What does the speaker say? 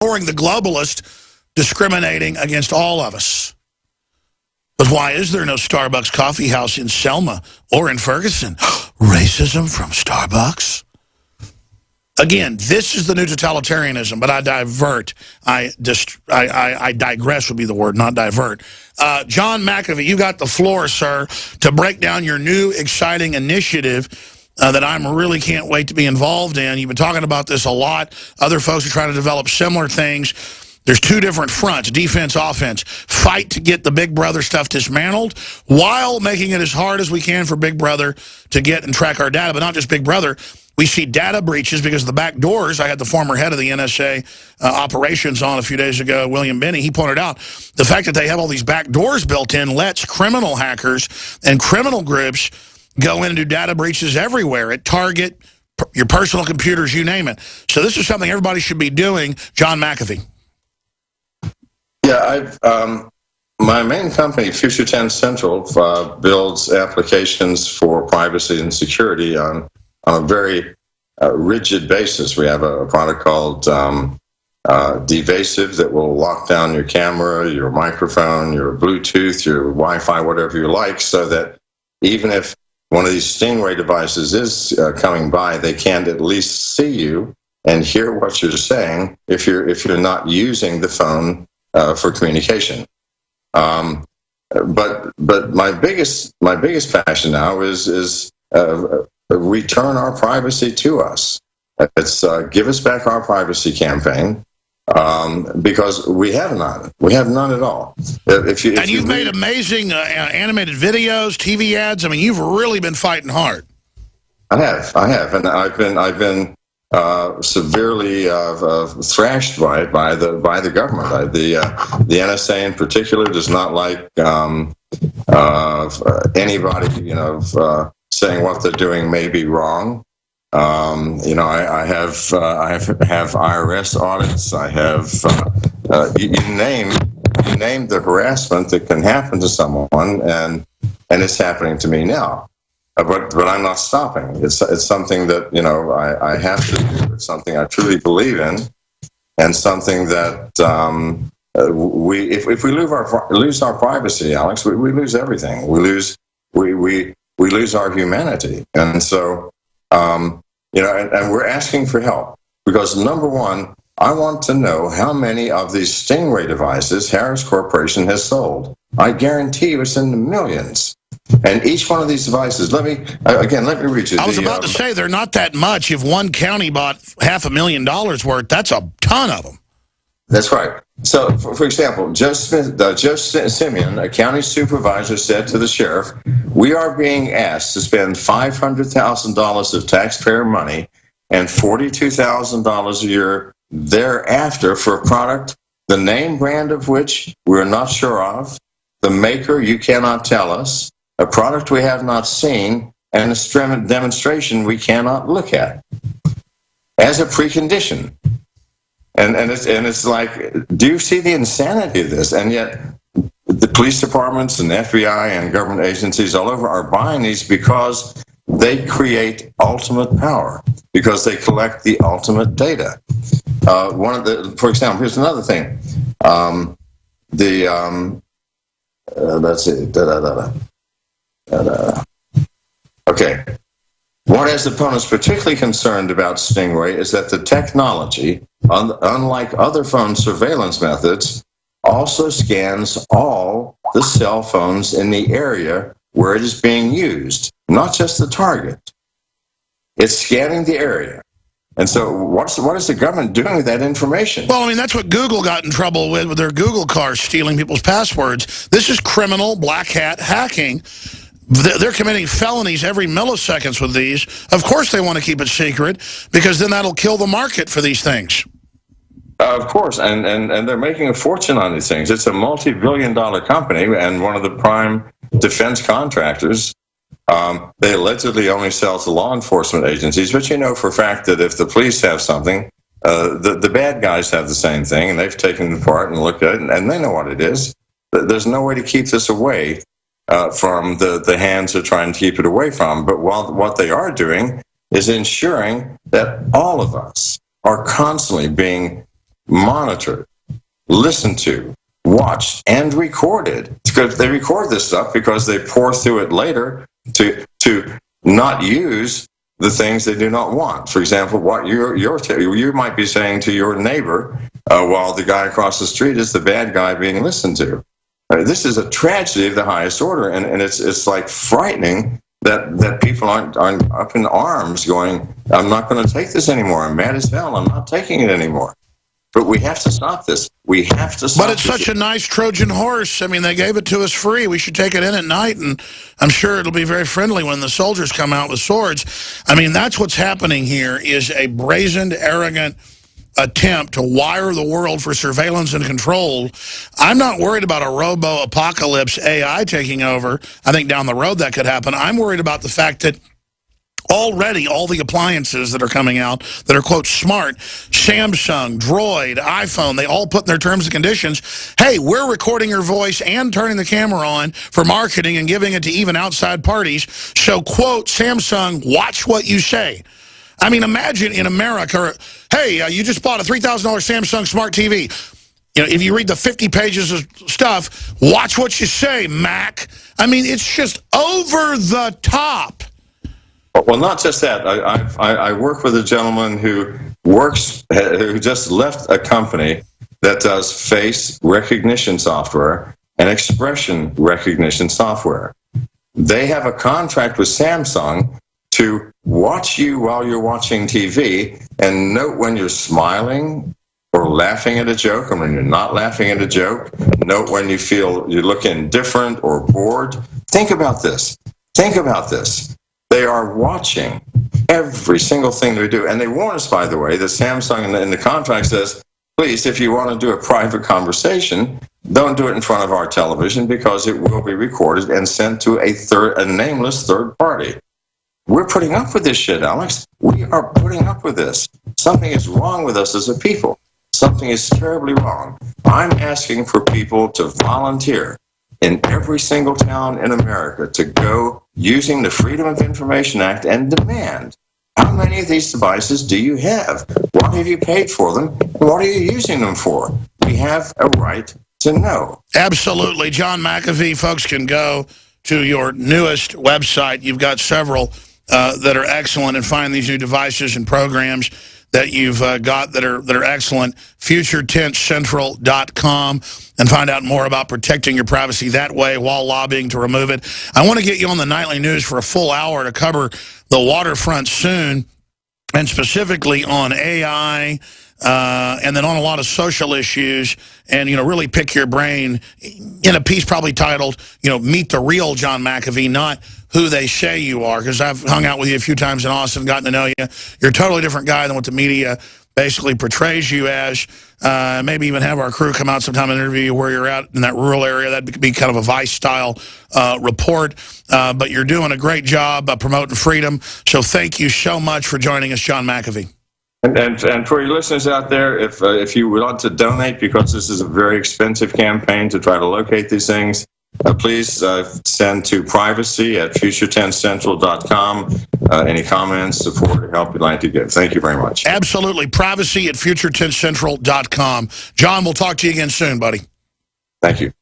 ignoring the globalist discriminating against all of us. But why is there no Starbucks coffee house in Selma or in Ferguson? Racism from Starbucks? Again, this is the new totalitarianism, but I divert. I digress would be the word, not divert. John Mcafee, you got the floor, sir, to break down your new exciting initiative that I'm really can't wait to be involved in. You've been talking about this a lot. Other folks are trying to develop similar things. There's two different fronts, defense, offense. Fight to get the Big Brother stuff dismantled while making it as hard as we can for Big Brother to get and track our data, but not just Big Brother. We see data breaches because of the back doors. I had the former head of the NSA operations on a few days ago, William Binney. He pointed out the fact that they have all these back doors built in lets criminal hackers and criminal groups go in and do data breaches everywhere at Target, your personal computers, you name it. So this is something everybody should be doing. John Mcafee. Yeah, my main company, Future 10 Central, builds applications for privacy and security on a very rigid basis. We have a product called Devasive that will lock down your camera, your microphone, your Bluetooth, your Wi-Fi, whatever you like, so that even if one of these Stingray devices is coming by, they can at least see you and hear what you're saying if you're not using the phone for communication. But my biggest passion now is return our privacy to us. It's give us back our privacy campaign, because we have none. We have none at all. If you've made amazing animated videos, TV ads. I mean, you've really been fighting hard. I have, and I've been severely thrashed by the government. The NSA in particular does not like anybody saying what they're doing may be wrong. I have IRS audits. I have you name the harassment that can happen to someone, and it's happening to me now. But I'm not stopping. It's something that I have to do. It's something I truly believe in, and something that if we lose our privacy, Alex, we lose everything. We lose our humanity, and so and we're asking for help because number one, I want to know how many of these Stingray devices Harris Corporation has sold. I guarantee you it's in the millions. And each one of these devices, let me read you. I was about to say, they're not that much. If one county bought $500,000 worth, that's a ton of them. That's right. So, for example, Joe Simeon, a county supervisor, said to the sheriff, "We are being asked to spend $500,000 of taxpayer money and $42,000 a year thereafter for a product, the name brand of which we're not sure of, the maker you cannot tell us, a product we have not seen, and a demonstration we cannot look at as a precondition." And it's like, do you see the insanity of this? And yet the police departments and the FBI and government agencies all over are buying these because they create ultimate power, because they collect the ultimate data. For example, here's another thing. Let's see. Okay. What has opponents particularly concerned about Stingray is that the technology, unlike other phone surveillance methods, also scans all the cell phones in the area where it is being used, not just the target. It's scanning the area. And so what is the government doing with that information? Well, I mean, that's what Google got in trouble with their Google cars stealing people's passwords. This is criminal black hat hacking. They're committing felonies every milliseconds with these. Of course they want to keep it secret, because then that'll kill the market for these things. Of course, and they're making a fortune on these things. It's a multi-billion-dollar company, and one of the prime defense contractors. They allegedly only sell to law enforcement agencies, but you know for a fact that if the police have something, the bad guys have the same thing, and they've taken it apart and looked at it, and they know what it is. There's no way to keep this away from the hands they're trying to keep it away from. But what they are doing is ensuring that all of us are constantly being monitored, listened to, watched, and recorded. Because they record this stuff because they pour through it later to not use the things they do not want. For example, what you might be saying to your neighbor while the guy across the street is the bad guy being listened to. This is a tragedy of the highest order, and it's like frightening that people aren't up in arms going, I'm not going to take this anymore. I'm mad as hell. I'm not taking it anymore. But we have to stop this. We have to stop But it's this. such a nice Trojan horse. I mean, they gave it to us free. We should take it in at night, and I'm sure it'll be very friendly when the soldiers come out with swords. I mean, that's what's happening here is a brazened, arrogant attempt to wire the world for surveillance and control. I'm not worried about a robo-apocalypse AI taking over. I think down the road that could happen. I'm worried about the fact that already all the appliances that are coming out that are, quote, smart, Samsung, Droid, iPhone, they all put in their terms and conditions, hey, we're recording your voice and turning the camera on for marketing and giving it to even outside parties. So, quote, Samsung, watch what you say. I mean, imagine in America, hey, you just bought a $3,000 Samsung Smart TV. You know, if you read the 50 pages of stuff, watch what you say, Mac. I mean, it's just over the top. Well, not just that. I work with a gentleman who just left a company that does face recognition software and expression recognition software. They have a contract with Samsung to watch you while you're watching TV and note when you're smiling or laughing at a joke and when you're not laughing at a joke. Note when you feel you look indifferent or bored. Think about this. Think about this. They are watching every single thing they do. And they warn us, by the way, that Samsung in the contract says, please, if you want to do a private conversation, don't do it in front of our television because it will be recorded and sent to a nameless third party. We're putting up with this shit, Alex. We are putting up with this. Something is wrong with us as a people. Something is terribly wrong. I'm asking for people to volunteer in every single town in America to go using the Freedom of Information Act and demand, how many of these devices do you have? What have you paid for them? And what are you using them for? We have a right to know. Absolutely. John Mcafee, folks can go to your newest website. You've got several that are excellent, and find these new devices and programs that you've got that are excellent. FutureTenseCentral.com, and find out more about protecting your privacy that way while lobbying to remove it. I want to get you on the Nightly News for a full hour to cover the waterfront soon, and specifically on AI, and then on a lot of social issues, and, you know, really pick your brain in a piece probably titled, you know, Meet the Real John Mcafee, not who they say you are, because I've hung out with you a few times in Austin, gotten to know you. You're a totally different guy than what the media basically portrays you as. Maybe even have our crew come out sometime and interview you where you're at in that rural area. That'd be kind of a Vice-style report. But you're doing a great job promoting freedom. So thank you so much for joining us, John Mcafee. And for your listeners out there, if you would like to donate, because this is a very expensive campaign to try to locate these things, please send to privacy@futuretensecentral.com any comments, support, or help you'd like to give. Thank you very much. Absolutely. Privacy@futuretensecentral.com. John, we'll talk to you again soon, buddy. Thank you.